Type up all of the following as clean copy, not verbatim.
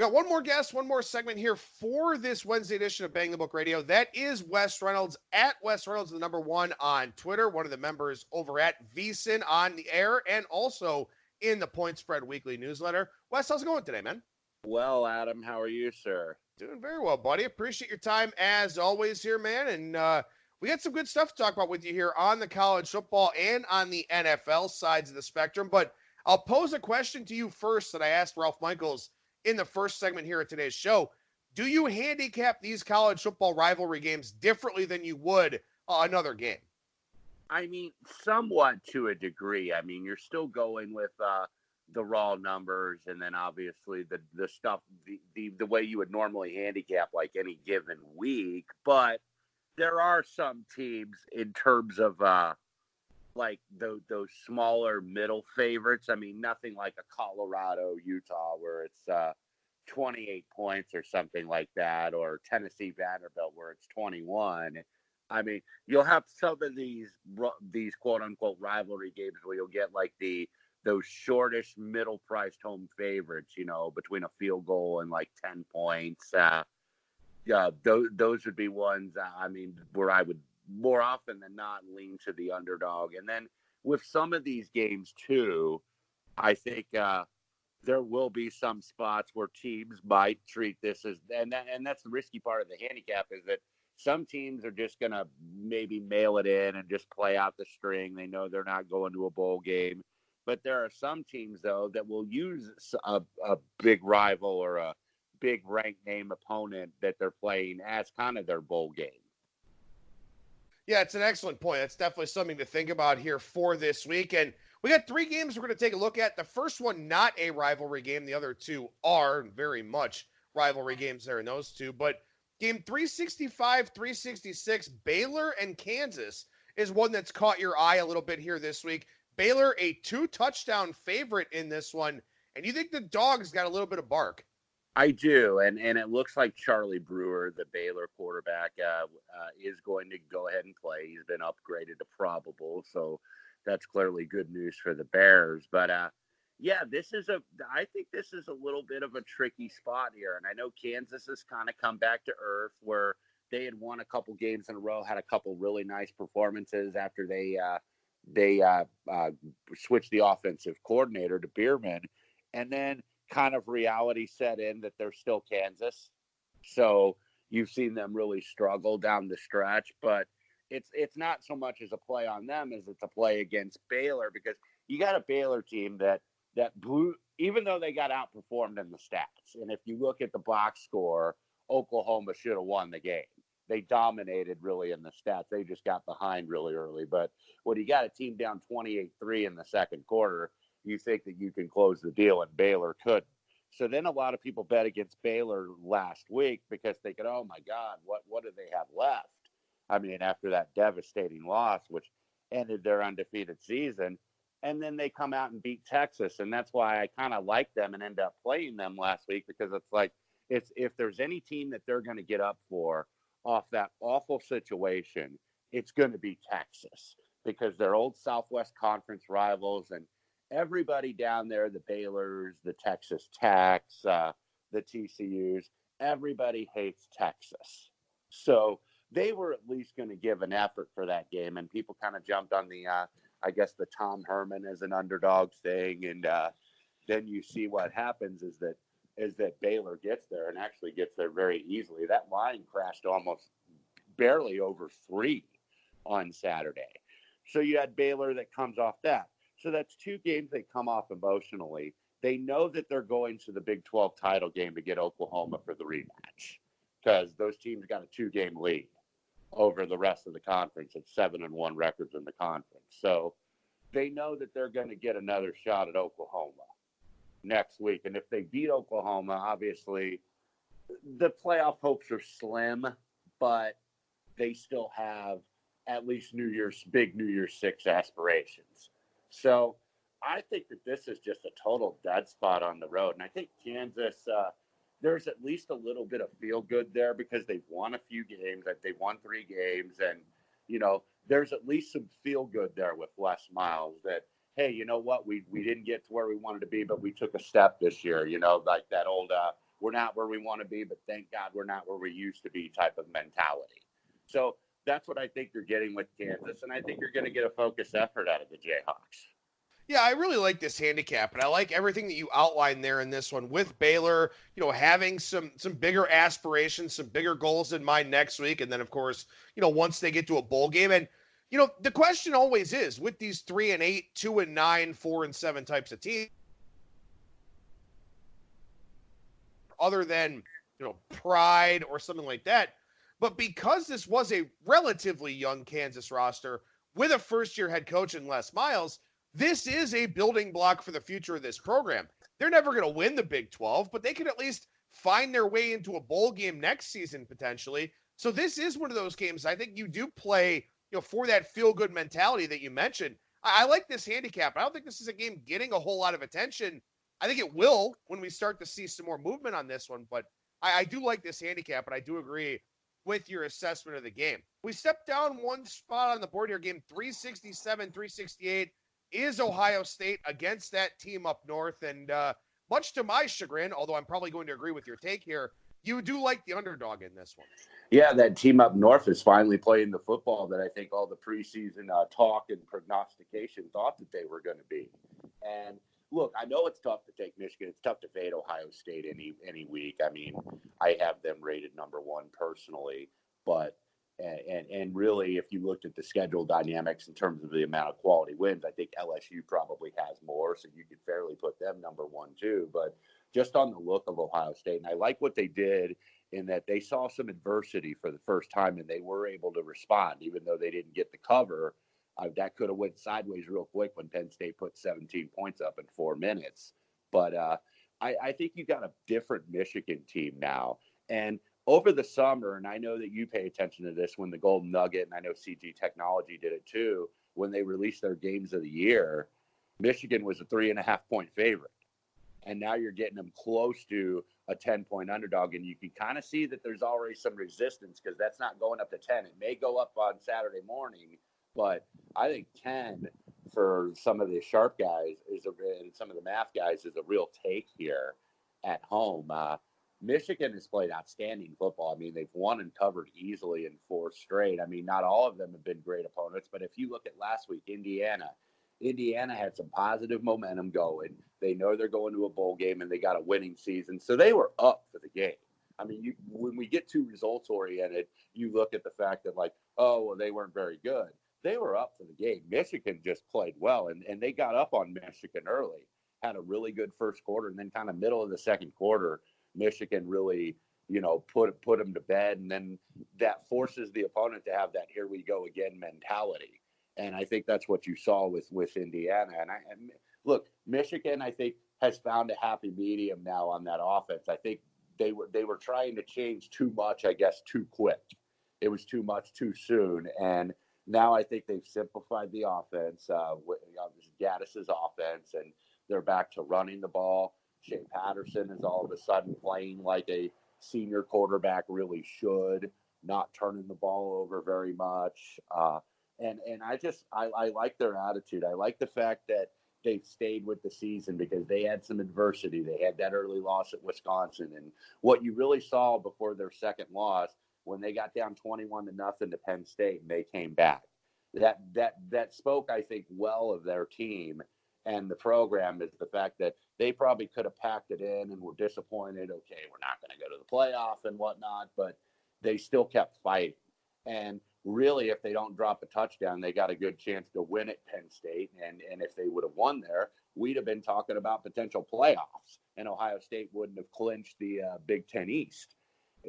got one more guest, one more segment here for this Wednesday edition of Bang the Book Radio. That is Wes Reynolds at Wes Reynolds, the number one on Twitter, one of the members over at VSIN on the air, and also in the Point Spread Weekly newsletter. Wes, how's it going today, man? Well, Adam, how are you, sir? Doing very well, buddy. Appreciate your time as always here, man. And we got some good stuff to talk about with you here on the college football and on the NFL sides of the spectrum. But I'll pose a question to you first that I asked Ralph Michaels in the first segment here at today's show. Do you handicap these college football rivalry games differently than you would another game? I mean, somewhat to a degree. I mean, you're still going with the raw numbers, and then obviously the stuff, the way you would normally handicap like any given week. But there are some teams in terms of like those smaller middle favorites. I mean, nothing like a Colorado, Utah, where it's 28 points or something like that, or Tennessee, Vanderbilt, where it's 21. I mean, you'll have some of these quote unquote rivalry games where you'll get like those shortish middle priced home favorites, you know, between a field goal and like 10 points. Yeah, those would be ones, I mean, where I would more often than not lean to the underdog. And then with some of these games too, I think there will be some spots where teams might treat this as, and that's the risky part of the handicap, is that some teams are just going to maybe mail it in and just play out the string. They know they're not going to a bowl game. But there are some teams, though, that will use a big rival or a big ranked name opponent that they're playing as kind of their bowl game. Yeah, it's an excellent point. That's definitely something to think about here for this week. And we got three games we're going to take a look at. The first one, not a rivalry game. The other two are very much rivalry games there in those two. But game 365, 366, Baylor and Kansas is one that's caught your eye a little bit here this week. Baylor, a 2-touchdown favorite in this one. And you think the dog's got a little bit of bark? I do. And it looks like Charlie Brewer, the Baylor quarterback, is going to go ahead and play. He's been upgraded to probable. So that's clearly good news for the Bears. But, yeah, I think this is a little bit of a tricky spot here. And I know Kansas has kind of come back to earth where they had won a couple games in a row, had a couple really nice performances after they switched the offensive coordinator to Bierman, and then kind of reality set in that they're still Kansas. So you've seen them really struggle down the stretch, but it's not so much as a play on them as it's a play against Baylor, because you got a Baylor team that blew, even though they got outperformed in the stats. And if you look at the box score, Oklahoma should have won the game. They dominated really in the stats. They just got behind really early. But when you got a team down 28-3 in the second quarter, you think that you can close the deal, and Baylor couldn't. So then a lot of people bet against Baylor last week because they could, oh my God, what do they have left? I mean, after that devastating loss, which ended their undefeated season, and then they come out and beat Texas. And that's why I kind of like them and end up playing them last week, because it's like, if there's any team that they're going to get up for off that awful situation, it's going to be Texas, because they're old Southwest Conference rivals, and everybody down there, the Baylors, the Texas Techs, the TCUs, everybody hates Texas. So they were at least going to give an effort for that game, and people kind of jumped on the, I guess, the Tom Herman as an underdog thing, and then you see what happens is that Baylor gets there, and actually gets there very easily. That line crashed almost barely over 3 on Saturday. So you had Baylor that comes off that. So that's 2 games they come off emotionally. They know that they're going to the Big 12 title game to get Oklahoma for the rematch, because those teams got a 2-game lead over the rest of the conference at 7-1 records in the conference. So they know that they're going to get another shot at Oklahoma next week. And if they beat Oklahoma, obviously the playoff hopes are slim, but they still have at least big New Year's 6 aspirations. So I think that this is just a total dead spot on the road. And I think Kansas, there's at least a little bit of feel good there, because they've won a few games. They've won 3 games. And, you know, there's at least some feel good there with Les Miles that, hey, you know what? We didn't get to where we wanted to be, but we took a step this year, you know, like that old we're not where we want to be, but thank God we're not where we used to be type of mentality. So that's what I think you're getting with Kansas, and I think you're going to get a focused effort out of the Jayhawks. Yeah, I really like this handicap, and I like everything that you outlined there in this one with Baylor, having some bigger aspirations, some bigger goals in mind next week, and then of course, once they get to a bowl game. And the question always is with these 3-8, 2-9, 4-7 types of teams, other than pride or something like that. But because this was a relatively young Kansas roster with a first-year head coach in Les Miles, this is a building block for the future of this program. They're never going to win the Big 12, but they can at least find their way into a bowl game next season potentially. So this is one of those games I think you do play, for that feel-good mentality that you mentioned. I like this handicap. I don't think this is a game getting a whole lot of attention. I think it will when we start to see some more movement on this one, but I do like this handicap, and I do agree with your assessment of the game. We step down one spot on the board here. Game 367, 368 is Ohio State against that team up north. And much to my chagrin, although I'm probably going to agree with your take here, you do like the underdog in this one. Yeah, that team up north is finally playing the football that I think all the preseason talk and prognostication thought that they were going to be. And look, I know it's tough to take Michigan. It's tough to fade Ohio State any week. I mean, I have them rated number one personally, but and really, if you looked at the schedule dynamics in terms of the amount of quality wins, I think LSU probably has more, so you could fairly put them number one too. But just on the look of Ohio State, and I like what they did in that they saw some adversity for the first time and they were able to respond, even though they didn't get the cover. That could have went sideways real quick when Penn State put 17 points up in 4 minutes. But I think you got a different Michigan team now. And over the summer, and I know that you pay attention to this when the Golden Nugget, and I know CG Technology did it too, when they released their games of the year, Michigan was a 3.5-point favorite. And now you're getting them close to a 10-point underdog. And you can kind of see that there's already some resistance because that's not going up to 10. It may go up on Saturday morning, but I think 10 for some of the sharp guys and some of the math guys is a real take here at home. Michigan has played outstanding football. I mean, they've won and covered easily in 4 straight. I mean, not all of them have been great opponents, but if you look at last week, Indiana had some positive momentum going. They know they're going to a bowl game and they got a winning season. So they were up for the game. I mean, when we get too results oriented, you look at the fact that they weren't very good. They were up for the game. Michigan just played well and they got up on Michigan early, had a really good first quarter, and then kind of middle of the second quarter, Michigan really, put them to bed. And then that forces the opponent to have that here we go again mentality. And I think that's what you saw with Indiana. And look, Michigan, I think, has found a happy medium now on that offense. I think they were trying to change too much, I guess, too quick. It was too much too soon. And now I think they've simplified the offense, Gaddis's offense, and they're back to running the ball. Shea Patterson is all of a sudden playing like a senior quarterback really should, not turning the ball over very much. And I like their attitude. I like the fact that they've stayed with the season because they had some adversity. They had that early loss at Wisconsin. And what you really saw before their second loss, when they got down 21-0 to Penn State and they came back, that spoke, I think, well of their team and the program, is the fact that they probably could have packed it in and were disappointed. Okay, we're not going to go to the playoff and whatnot, but they still kept fighting. And really, if they don't drop a touchdown, they got a good chance to win at Penn State. And if they would have won there, we'd have been talking about potential playoffs. And Ohio State wouldn't have clinched the Big Ten East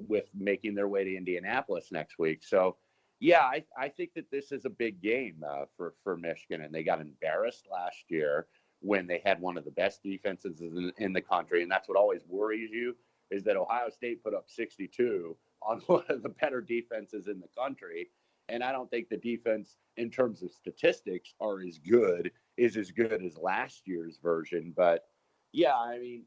with making their way to Indianapolis next week. So, yeah, I think that this is a big game for Michigan. And they got embarrassed last year when they had one of the best defenses in the country. And that's what always worries you, is that Ohio State put up 62 on one of the better defenses in the country. And I don't think the defense in terms of statistics is as good as last year's version. But yeah, I mean,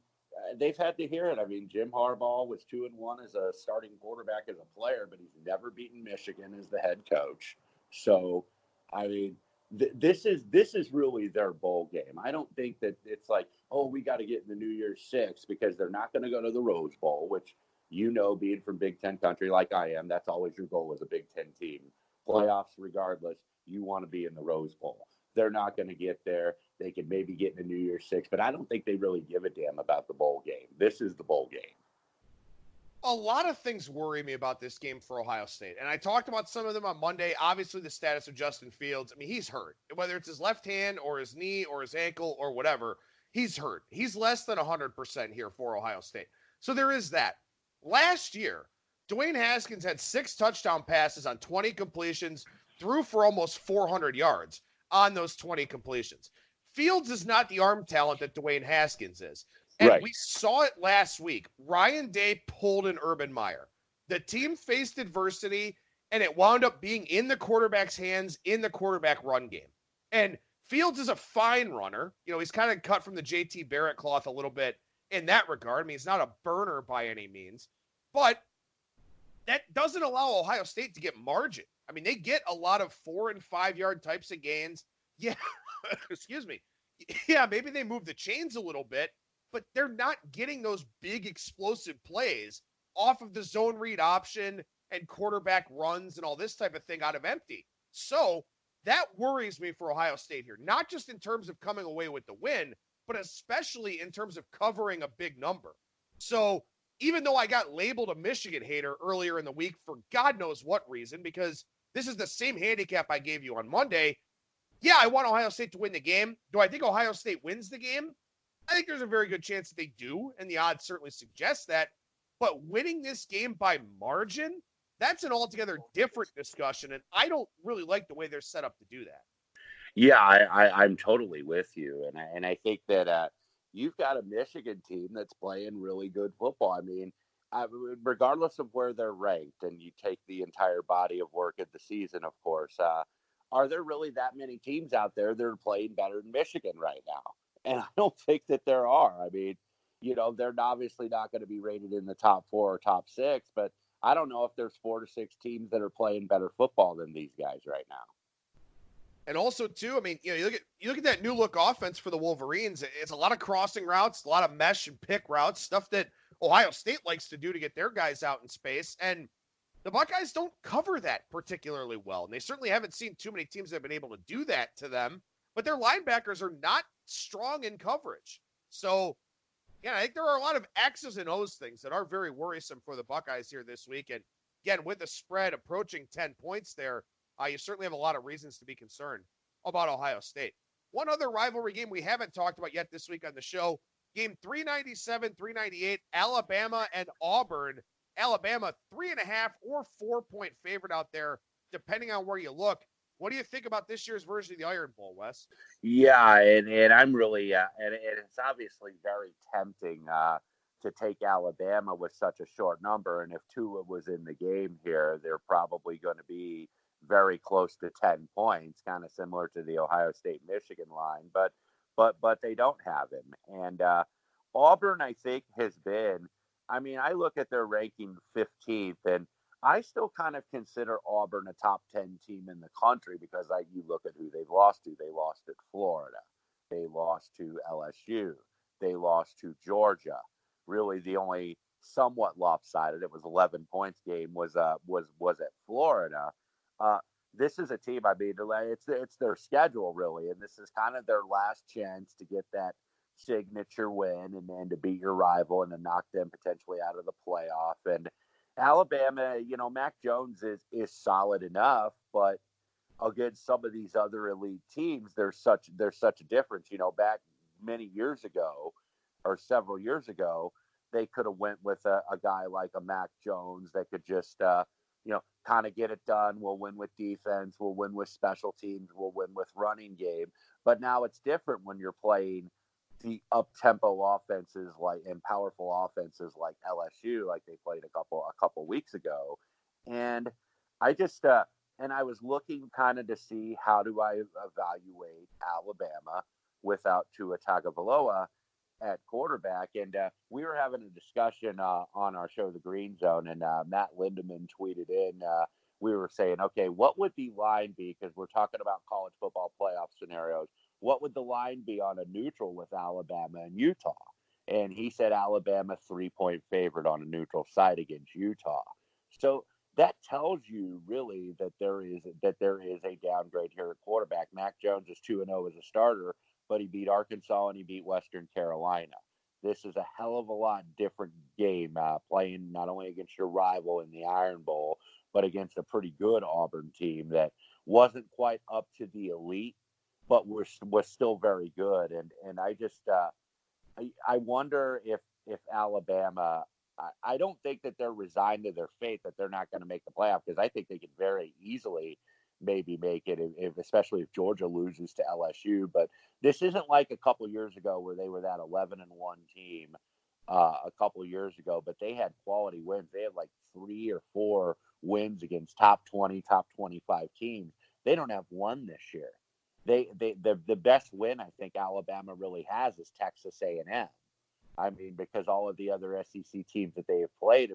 they've had to hear it. I mean, Jim Harbaugh was 2-1 as a starting quarterback as a player, but he's never beaten Michigan as the head coach. So, I mean, this is really their bowl game. I don't think that it's like, oh, we got to get in the New Year's Six, because they're not going to go to the Rose Bowl, which, being from Big Ten country like I am, that's always your goal as a Big Ten team. Playoffs, regardless, you want to be in the Rose Bowl. They're not going to get there. They could maybe get in the New Year's Six, but I don't think they really give a damn about the bowl game. This is the bowl game. A lot of things worry me about this game for Ohio State, and I talked about some of them on Monday. Obviously, the status of Justin Fields. I mean, he's hurt. Whether it's his left hand or his knee or his ankle or whatever, he's hurt. He's less than 100% here for Ohio State. So there is that. Last year, Dwayne Haskins had 6 touchdown passes on 20 completions, threw for almost 400 yards on those 20 completions. Fields is not the arm talent that Dwayne Haskins is. And Right. we saw it last week. Ryan Day pulled an Urban Meyer. The team faced adversity, and it wound up being in the quarterback's hands in the quarterback run game. And Fields is a fine runner. He's kind of cut from the J.T. Barrett cloth a little bit in that regard. I mean, he's not a burner by any means. But that doesn't allow Ohio State to get margin. I mean, they get a lot of 4 and 5 yard types of gains. Yeah, excuse me. Yeah, maybe they move the chains a little bit, but they're not getting those big explosive plays off of the zone read option and quarterback runs and all this type of thing out of empty. So that worries me for Ohio State here, not just in terms of coming away with the win, but especially in terms of covering a big number. So even though I got labeled a Michigan hater earlier in the week for God knows what reason, because this is the same handicap I gave you on Monday, yeah, I want Ohio State to win the game. Do I think Ohio State wins the game? I think there's a very good chance that they do, and the odds certainly suggest that. But winning this game by margin, that's an altogether different discussion, and I don't really like the way they're set up to do that. Yeah, I'm totally with you, and I think that you've got a Michigan team that's playing really good football. I mean, regardless of where they're ranked, and you take the entire body of work of the season, of course, are there really that many teams out there that are playing better than Michigan right now? And I don't think that there are. I mean, they're obviously not going to be rated in the top 4 or top 6, but I don't know if there's 4 to 6 teams that are playing better football than these guys right now. And also, too, I mean, you look at that new look offense for the Wolverines. It's a lot of crossing routes, a lot of mesh and pick routes, stuff that Ohio State likes to do to get their guys out in space. And the Buckeyes don't cover that particularly well. And they certainly haven't seen too many teams that have been able to do that to them. But their linebackers are not strong in coverage. So, yeah, I think there are a lot of X's and O's things that are very worrisome for the Buckeyes here this week. And again, with the spread approaching 10 points there, you certainly have a lot of reasons to be concerned about Ohio State. One other rivalry game we haven't talked about yet this week on the show, game 397, 398, Alabama and Auburn. Alabama, 3.5 or 4-point favorite out there, depending on where you look. What do you think about this year's version of the Iron Bowl, Wes? Yeah, and I'm really, and it's obviously very tempting to take Alabama with such a short number. And if Tua was in the game here, they're probably going to be very close to 10 points, kind of similar to the Ohio State-Michigan line, but they don't have him. And Auburn, I think, has been, I mean, I look at their ranking 15th, and I still kind of consider Auburn a top 10 team in the country because you look at who they've lost to. They lost at Florida. They lost to LSU. They lost to Georgia. Really, the only somewhat lopsided, it was 11 points game, was at Florida. This is a team, I mean, it's their schedule, really, and this is kind of their last chance to get that signature win and then to beat your rival and to knock them potentially out of the playoff. And Alabama, Mac Jones is solid enough, but against some of these other elite teams, there's such a difference. Back many years ago or several years ago, they could have went with a guy like a Mac Jones that could just kind of get it done. We'll win with defense. We'll win with special teams. We'll win with running game. But now it's different when you're playing the up-tempo offenses and powerful offenses like LSU, like they played a couple weeks ago. And I just and I was looking kind of to see how do I evaluate Alabama without Tua Tagovailoa at quarterback. And we were having a discussion on our show, The Green Zone, and Matt Lindemann tweeted in we were saying, okay, what would the line be? Because we're talking about college football playoff scenarios. What would the line be on a neutral with Alabama and Utah? And he said Alabama 3-point favorite on a neutral site against Utah. So that tells you really that there is a downgrade here at quarterback. Mac Jones is 2-0 as a starter, but he beat Arkansas and he beat Western Carolina. This is a hell of a lot different game, playing not only against your rival in the Iron Bowl, but against a pretty good Auburn team that wasn't quite up to the elite, but was still very good. And I just I wonder if Alabama. I don't think that they're resigned to their fate that they're not going to make the playoff, because I think they could very easily maybe make it, especially if Georgia loses to LSU. But this isn't like a couple years ago where they were that 11-1 team a couple years ago, but they had quality wins. They had like 3 or 4 wins against top 20, top 25 teams. They don't have one this year. The best win I think Alabama really has is Texas A&M. I mean, because all of the other SEC teams that they have played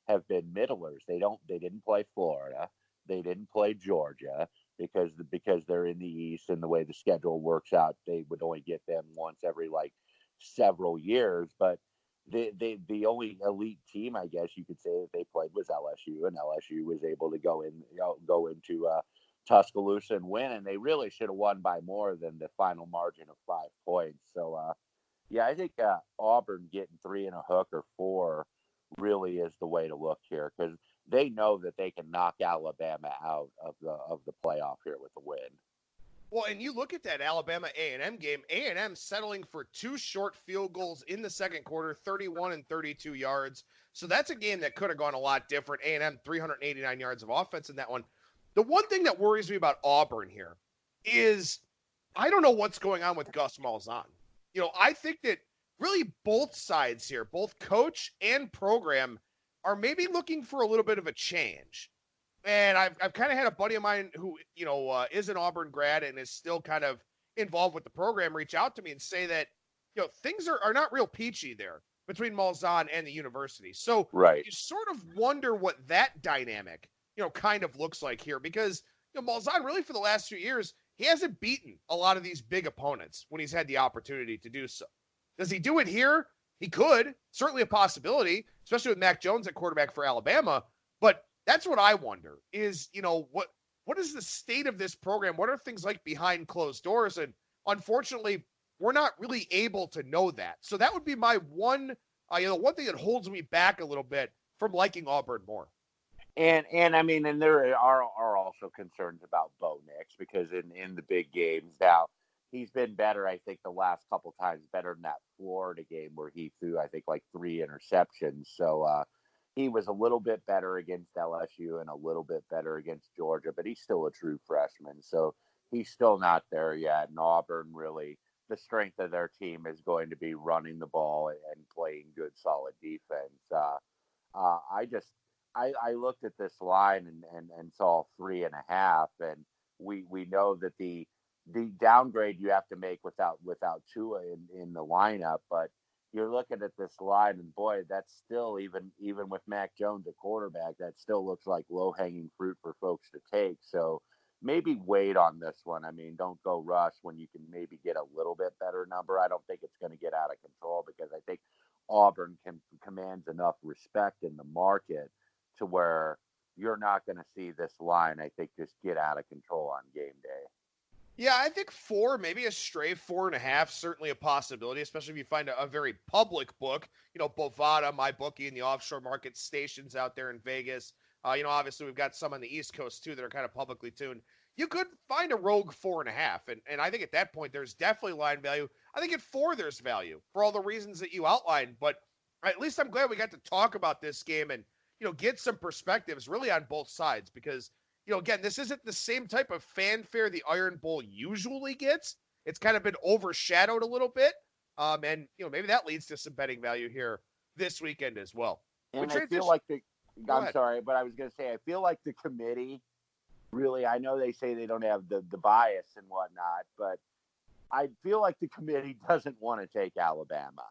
have been middlers. They didn't play Florida. They didn't play Georgia because they're in the East, and the way the schedule works out, they would only get them once every like several years. But the only elite team, I guess you could say, that they played was LSU, and LSU was able to go into Tuscaloosa and win, and they really should have won by more than the final margin of 5 points. So yeah, I think Auburn getting 3 and a hook or 4 really is the way to look here, because they know that they can knock Alabama out of the playoff here with a win. Well, and you look at that Alabama A&M game, A&M settling for 2 short field goals in the second quarter, 31 and 32 yards. So that's a game that could have gone a lot different. A&M 389 yards of offense in that one. The one thing that worries me about Auburn here is I don't know what's going on with Gus Malzahn. I think that really both sides here, both coach and program, are maybe looking for a little bit of a change. And I've kind of had a buddy of mine who, is an Auburn grad and is still kind of involved with the program reach out to me and say that, things are not real peachy there between Malzahn and the university. So right. You sort of wonder what that dynamic, kind of looks like here, because, Malzahn really for the last few years, he hasn't beaten a lot of these big opponents when he's had the opportunity to do so. Does he do it here? He could. Certainly a possibility, especially with Mac Jones at quarterback for Alabama. But that's what I wonder is, what is the state of this program? What are things like behind closed doors? And unfortunately, we're not really able to know that. So that would be my one thing that holds me back a little bit from liking Auburn more. And I mean, and there are also concerns about Bo Nix, because in the big games now, he's been better, I think, the last couple times, better than that Florida game where he threw, I think, like 3 interceptions. So he was a little bit better against LSU and a little bit better against Georgia, but he's still a true freshman. So he's still not there yet. And Auburn, really, the strength of their team is going to be running the ball and playing good, solid defense. I looked at this line and saw 3.5, and we know that the downgrade you have to make without Tua in the lineup, but you're looking at this line, and boy, that's still, even with Mac Jones at quarterback, that still looks like low-hanging fruit for folks to take. So maybe wait on this one. I mean, don't go rush when you can maybe get a little bit better number. I don't think it's going to get out of control, because I think Auburn commands enough respect in the market to where you're not going to see this line, I think, just get out of control on game day. Yeah, I think 4, maybe a stray 4.5, certainly a possibility, especially if you find a very public book, Bovada, MyBookie, and the offshore market stations out there in Vegas. Obviously we've got some on the East Coast too that are kind of publicly tuned. You could find a rogue 4.5. And I think at that point, there's definitely line value. I think at 4, there's value for all the reasons that you outlined, but at least I'm glad we got to talk about this game and, get some perspectives really on both sides, because again, this isn't the same type of fanfare the Iron Bowl usually gets. It's kind of been overshadowed a little bit. And maybe that leads to some betting value here this weekend as well. And I feel like I'm sorry, but I was going to say, I feel like the committee really, I know they say they don't have the bias and whatnot, but I feel like the committee doesn't want to take Alabama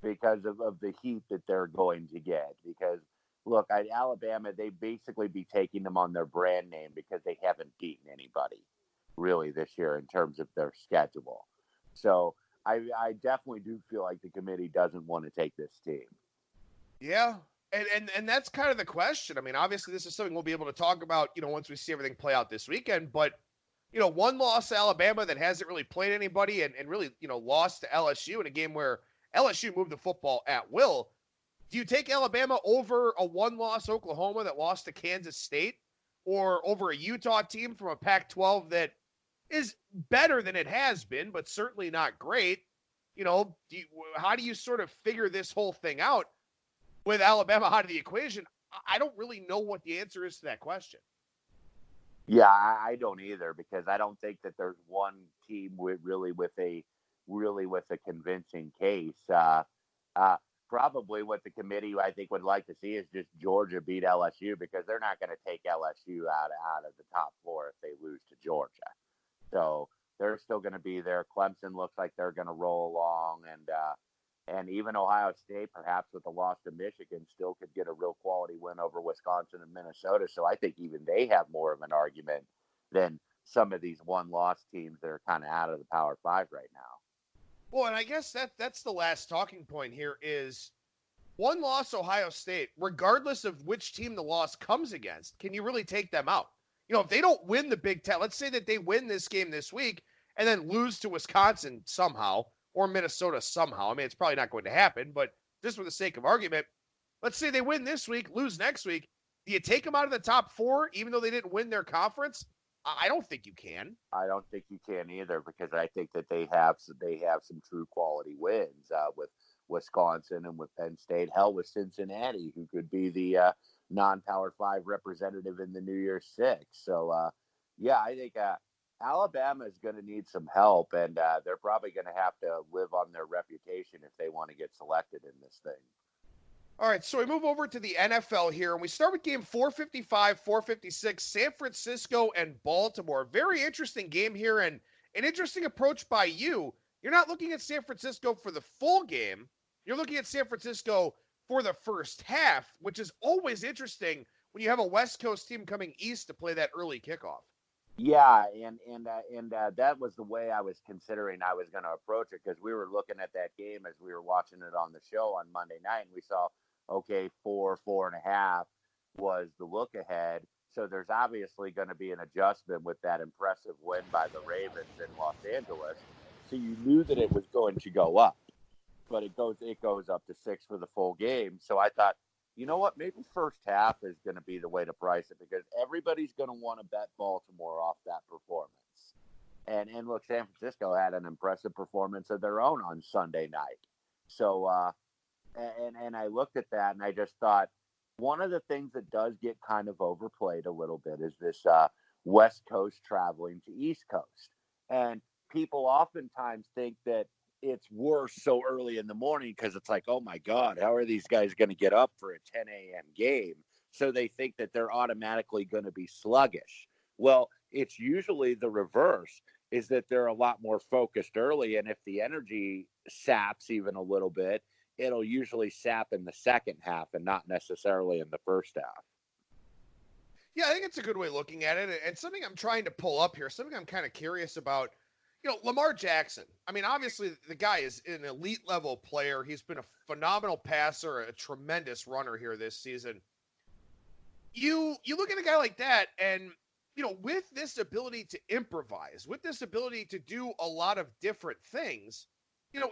because of the heat that they're going to get. Because look, Alabama, they basically be taking them on their brand name because they haven't beaten anybody really this year in terms of their schedule. So I definitely do feel like the committee doesn't want to take this team. Yeah. And that's kind of the question. I mean, obviously this is something we'll be able to talk about, once we see everything play out this weekend, but one loss to Alabama that hasn't really played anybody and really, lost to LSU in a game where LSU moved the football at will. Do you take Alabama over a one-loss Oklahoma that lost to Kansas State, or over a Utah team from a Pac-12 that is better than it has been, but certainly not great? How do you sort of figure this whole thing out with Alabama out of the equation? I don't really know what the answer is to that question. Yeah, I don't either, because I don't think that there's one team with a convincing case. Probably what the committee, I think, would like to see is just Georgia beat LSU, because they're not going to take LSU out of the top four if they lose to Georgia. So they're still going to be there. Clemson looks like they're going to roll along, and even Ohio State, perhaps with the loss to Michigan, still could get a real quality win over Wisconsin and Minnesota. So I think even they have more of an argument than some of these one-loss teams that are kind of out of the Power Five right now. Well, and I guess that's the last talking point here is one loss Ohio State, regardless of which team the loss comes against, can you really take them out? If they don't win the Big Ten, let's say that they win this game this week and then lose to Wisconsin somehow or Minnesota somehow. I mean, it's probably not going to happen, but just for the sake of argument, let's say they win this week, lose next week. Do you take them out of the top four, even though they didn't win their conference? I don't think you can. I don't think you can either, because I think that they have some true quality wins with Wisconsin and with Penn State. Hell, with Cincinnati, who could be the non-Power 5 representative in the New Year's Six. So, I think Alabama is going to need some help, and they're probably going to have to live on their reputation if they want to get selected in this thing. All right, so we move over to the NFL here, and we start with game 455, 456, San Francisco and Baltimore. Very interesting game here, and an interesting approach by you. You're not looking at San Francisco for the full game. You're looking at San Francisco for the first half, which is always interesting when you have a West Coast team coming east to play that early kickoff. Yeah, and that was the way I was considering I was going to approach it, because we were looking at that game as we were watching it on the show on Monday night, and we saw, okay, 4.5 was the look ahead. So there's obviously going to be an adjustment with that impressive win by the Ravens in Los Angeles. So you knew that it was going to go up, but it goes up to 6 for the full game. So I thought, you know what, maybe first half is going to be the way to price it, because everybody's going to want to bet Baltimore off that performance. And look, San Francisco had an impressive performance of their own on Sunday night. So, and I looked at that and I just thought, one of the things that does get kind of overplayed a little bit is this West Coast traveling to East Coast. And people oftentimes think that it's worse so early in the morning, because it's like, oh my God, how are these guys going to get up for a 10 a.m. game? So they think that they're automatically going to be sluggish. Well, it's usually the reverse, is that they're a lot more focused early. And if the energy saps even a little bit, it'll usually sap in the second half and not necessarily in the first half. Yeah, I think it's a good way of looking at it. And something I'm trying to pull up here, something I'm kind of curious about, Lamar Jackson. I mean, obviously the guy is an elite level player. He's been a phenomenal passer, a tremendous runner here this season. You look at a guy like that and, with this ability to improvise, with this ability to do a lot of different things,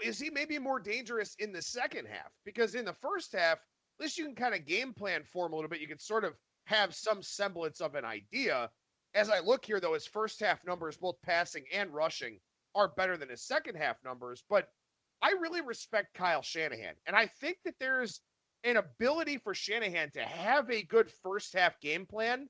is he maybe more dangerous in the second half? Because in the first half, at least you can kind of game plan for him a little bit. You can sort of have some semblance of an idea. As I look here, though, his first half numbers, both passing and rushing, are better than his second half numbers. But I really respect Kyle Shanahan. And I think that there's an ability for Shanahan to have a good first half game plan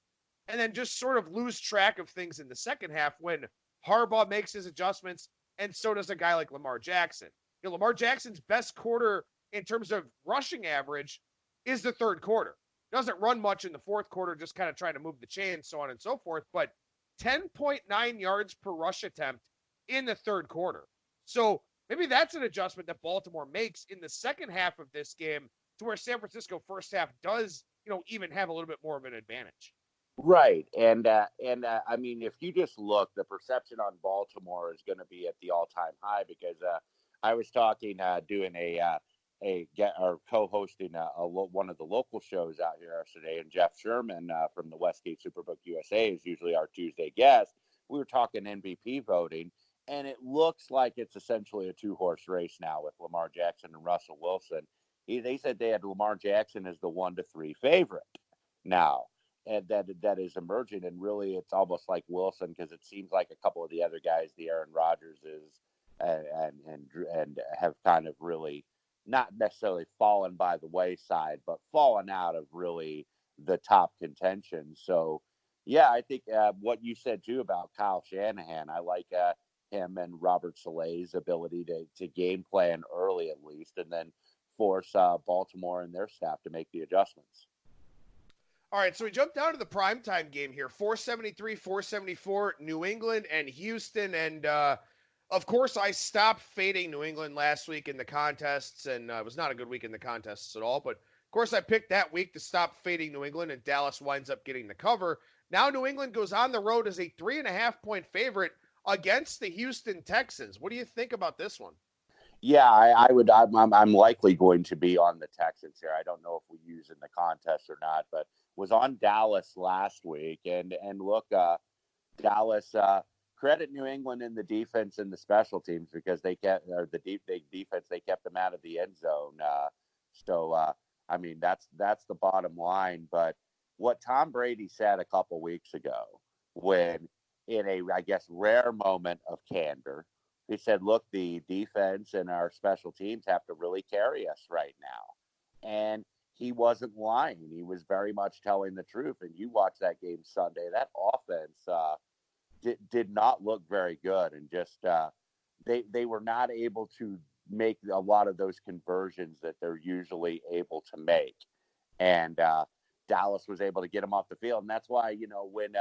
and then just sort of lose track of things in the second half when Harbaugh makes his adjustments, and so does a guy like Lamar Jackson. Lamar Jackson's best quarter in terms of rushing average is the third quarter. Doesn't run much in the fourth quarter, just kind of trying to move the chain, so on and so forth. But 10.9 yards per rush attempt in the third quarter. So maybe that's an adjustment that Baltimore makes in the second half of this game to where San Francisco first half does, even have a little bit more of an advantage. Right. I mean, if you just look, the perception on Baltimore is going to be at the all-time high because I was talking, doing or co-hosting one of the local shows out here yesterday, and Jeff Sherman from the Westgate Superbook USA is usually our Tuesday guest. We were talking MVP voting, and it looks like it's essentially a two-horse race now with Lamar Jackson and Russell Wilson. They said they had Lamar Jackson as the 1-3 favorite now. And that is emerging, and really it's almost like Wilson, because it seems like a couple of the other guys, the Aaron Rodgerses, and have kind of really not necessarily fallen by the wayside, but fallen out of really the top contention. So, yeah, I think what you said too about Kyle Shanahan, I like him and Robert Saleh's ability to game plan early at least, and then force Baltimore and their staff to make the adjustments. All right, so we jump down to the primetime game here. 473, 474, New England and Houston. And, of course, I stopped fading New England last week in the contests, and it was not a good week in the contests at all. But, of course, I picked that week to stop fading New England, and Dallas winds up getting the cover. Now New England goes on the road as a 3.5-point favorite against the Houston Texans. What do you think about this one? Yeah, I would. I'm likely going to be on the Texans here. I don't know if we use in the contest or not, but was on Dallas last week, and look, Dallas credit New England in the defense and the special teams because they kept the defense, they kept them out of the end zone. I mean that's the bottom line. But what Tom Brady said a couple weeks ago, when in a I guess rare moment of candor, he said, look, the defense and our special teams have to really carry us right now. And he wasn't lying. He was very much telling the truth. And you watch that game Sunday, that offense did not look very good. And just they were not able to make a lot of those conversions that they're usually able to make. And Dallas was able to get them off the field. And that's why, when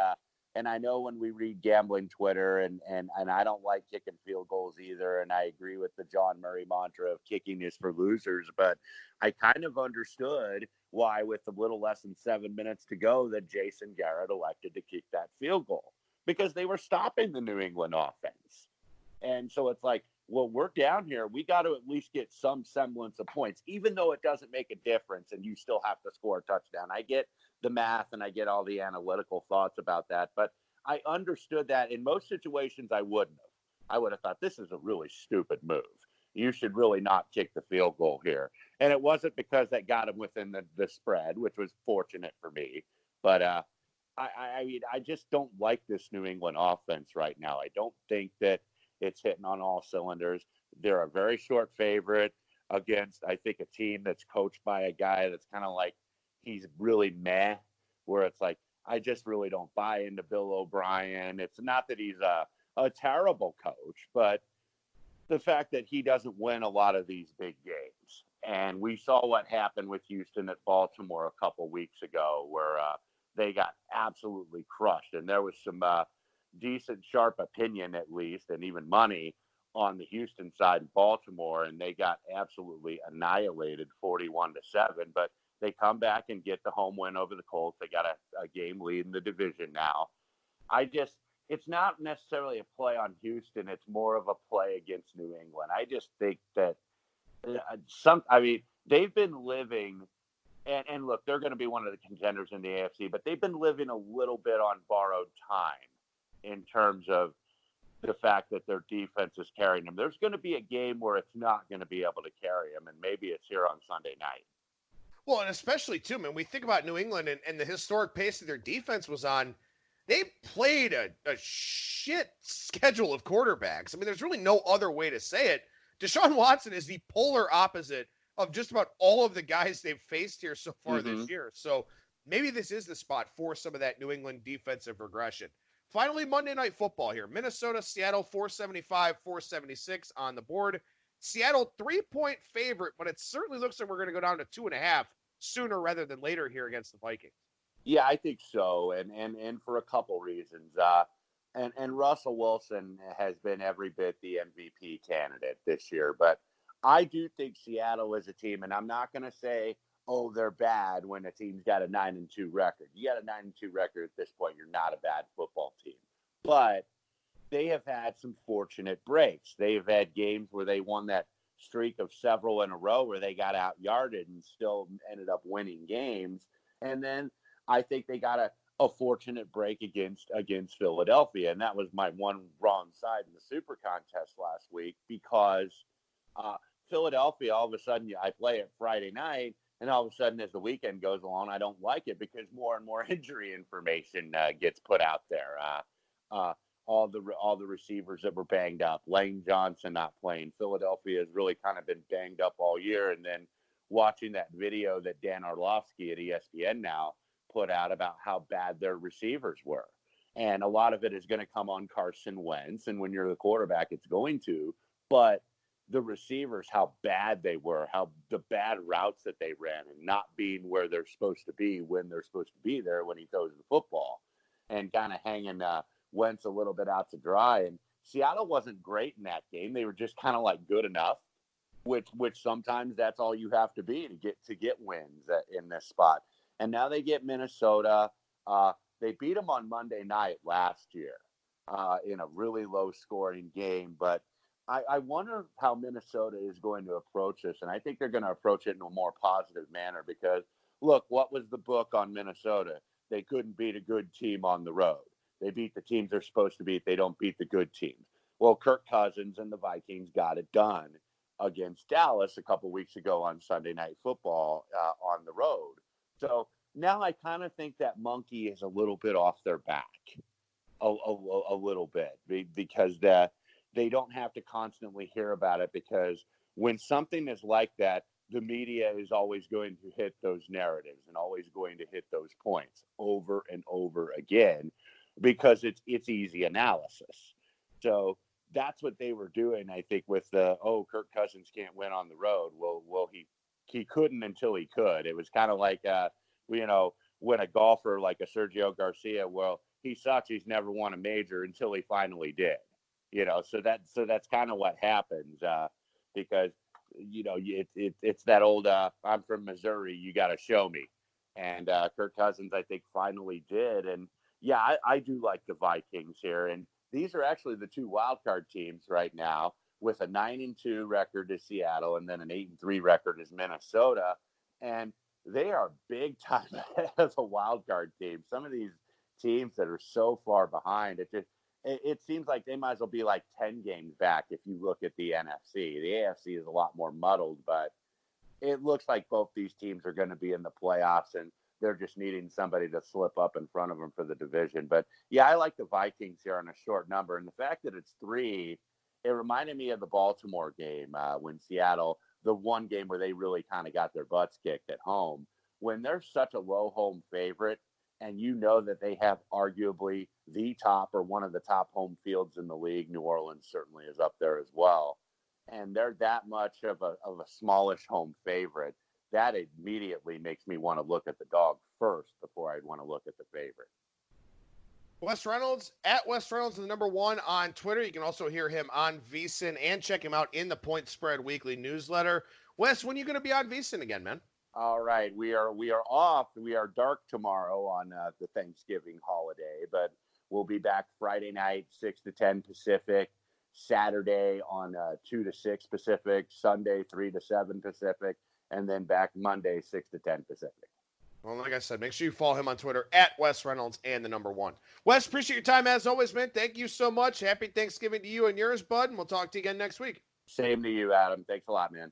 and I know when we read gambling Twitter, and I don't like kicking field goals either, and I agree with the John Murray mantra of kicking is for losers, but I kind of understood why, with a little less than 7 minutes to go, that Jason Garrett elected to kick that field goal because they were stopping the New England offense. And so it's like, well, we're down here. We got to at least get some semblance of points, even though it doesn't make a difference and you still have to score a touchdown. I get the math and I get all the analytical thoughts about that, but I understood that in most situations I wouldn't have. I would have thought this is a really stupid move. You should really not kick the field goal here. And it wasn't because that got him within the spread, which was fortunate for me. But I just don't like this New England offense right now. I don't think that it's hitting on all cylinders. They're a very short favorite against, I think, a team that's coached by a guy that's kind of like, he's really meh, where it's like, I just really don't buy into Bill O'Brien. It's not that he's a terrible coach, but the fact that he doesn't win a lot of these big games. And we saw what happened with Houston at Baltimore a couple weeks ago, where they got absolutely crushed. And there was some decent, sharp opinion, at least, and even money on the Houston side in Baltimore, and they got absolutely annihilated 41-7. But they come back and get the home win over the Colts. They got a game lead in the division now. It's not necessarily a play on Houston. It's more of a play against New England. I just think that they've been living, and look, they're going to be one of the contenders in the AFC, but they've been living a little bit on borrowed time in terms of the fact that their defense is carrying them. There's going to be a game where it's not going to be able to carry them, and maybe it's here on Sunday night. Well, and especially, too, man, we think about New England and the historic pace that their defense was on. They played a shit schedule of quarterbacks. I mean, there's really no other way to say it. Deshaun Watson is the polar opposite of just about all of the guys they've faced here so far this year. So maybe this is the spot for some of that New England defensive regression. Finally, Monday Night Football here. Minnesota, Seattle, 475, 476 on the board. Seattle 3-point favorite, but it certainly looks like we're going to go down to 2.5 sooner rather than later here against the Vikings. Yeah, I think so, and for a couple reasons. And Russell Wilson has been every bit the MVP candidate this year, but I do think Seattle is a team, and I'm not going to say oh, they're bad when a team's got a 9-2 record. You got a 9-2 record at this point, you're not a bad football team. But they have had some fortunate breaks. They've had games where they won that streak of several in a row where they got out-yarded and still ended up winning games. And then I think they got a fortunate break against Philadelphia. And that was my one wrong side in the Super Contest last week, because Philadelphia, all of a sudden, I play it Friday night, and all of a sudden, as the weekend goes along, I don't like it because more and more injury information gets put out there. All the receivers that were banged up, Lane Johnson not playing. Philadelphia has really kind of been banged up all year. And then watching that video that Dan Orlovsky at ESPN now put out about how bad their receivers were. And a lot of it is going to come on Carson Wentz. And when you're the quarterback, it's going to. But the receivers, how bad they were, how the bad routes that they ran, and not being where they're supposed to be when they're supposed to be there when he throws the football, and kind of hanging Wentz a little bit out to dry. And Seattle wasn't great in that game. They were just kind of like good enough, which sometimes that's all you have to be to get wins in this spot. And now they get Minnesota. They beat them on Monday night last year in a really low-scoring game, but I wonder how Minnesota is going to approach this, and I think they're going to approach it in a more positive manner because, look, what was the book on Minnesota? They couldn't beat a good team on the road. They beat the teams they're supposed to beat. They don't beat the good teams. Well, Kirk Cousins and the Vikings got it done against Dallas a couple weeks ago on Sunday Night Football on the road. So now I kind of think that monkey is a little bit off their back, a little bit, because they don't have to constantly hear about it, because when something is like that, the media is always going to hit those narratives and always going to hit those points over and over again, because it's easy analysis. So that's what they were doing, I think, with Kirk Cousins can't win on the road. Well, he couldn't until he could. It was kind of like, when a golfer like a Sergio Garcia, well, he sucks. He's never won a major until he finally did. So that's kind of what happens, because, it's that old, I'm from Missouri, you got to show me. And Kirk Cousins, I think, finally did. And yeah, I do like the Vikings here. And these are actually the two wild card teams right now, with a 9-2 record is Seattle, and then an 8-3 record is Minnesota. And they are big time as a wild card team. Some of these teams that are so far behind, it seems like they might as well be like 10 games back if you look at the NFC. The AFC is a lot more muddled, but it looks like both these teams are going to be in the playoffs, and they're just needing somebody to slip up in front of them for the division. But yeah, I like the Vikings here on a short number. And the fact that it's 3, it reminded me of the Baltimore game when Seattle, the one game where they really kind of got their butts kicked at home. When they're such a low home favorite, and that they have arguably the top or one of the top home fields in the league, New Orleans certainly is up there as well, and they're that much of a smallish home favorite, that immediately makes me want to look at the dog first before I'd want to look at the favorite. Wes Reynolds, at Wes Reynolds, the number 1 on Twitter. You can also hear him on VSIN and check him out in the Point Spread Weekly newsletter. Wes, when are you going to be on VSIN again, man? All right, we are off. We are dark tomorrow on the Thanksgiving holiday, but we'll be back Friday night, 6 to 10 Pacific, Saturday on 2 to 6 Pacific, Sunday 3 to 7 Pacific, and then back Monday 6 to 10 Pacific. Well, like I said, make sure you follow him on Twitter at Wes Reynolds and the number 1. Wes, appreciate your time as always, man. Thank you so much. Happy Thanksgiving to you and yours, bud, and we'll talk to you again next week. Same to you, Adam. Thanks a lot, man.